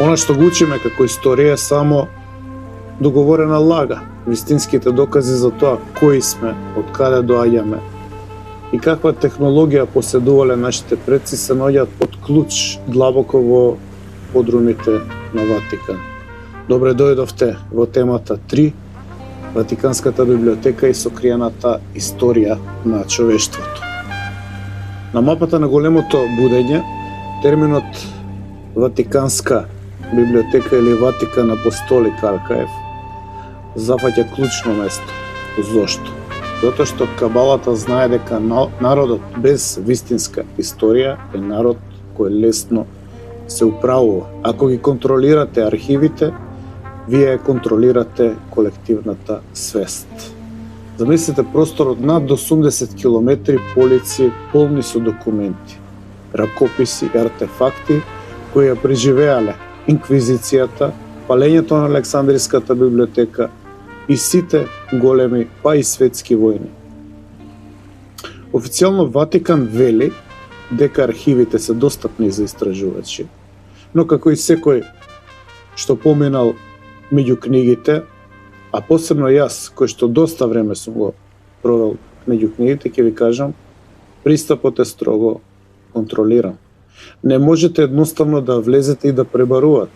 Она што го учиме како историја е само договорена лага. Вистинските докази за тоа кои сме, од каде доаѓаме и каква технологија поседувале нашите предци се наоѓаат под клуч длабоко во подрумите на Ватикан. Добре дојдовте во темата 3, Ватиканската библиотека и сокриената историја на човештвото. На мапата на големото будење, терминот Ватиканска библиотека или Ватикан Апостолик Аркаев зафаќа клучно место. Зошто? Затоа што Кабалата знае дека народот без вистинска историја е народ кој лесно се управува. Ако ги контролирате архивите, вие контролирате колективната свест. Замислите просторот над 80 километри полици полни со документи, ракописи и артефакти кои ја преживеале инквизицијата, палењето на Александриската библиотека и сите големи, па и светски војни. Официјално Ватикан вели дека архивите се достапни за истражувачи, но како и секој што поминал меѓу книгите, а посебно јас, кој што доста време сум го провел меѓу книгите, ќе ви кажам, пристапот е строго контролиран. Не можете едноставно да влезете и да пребарувате.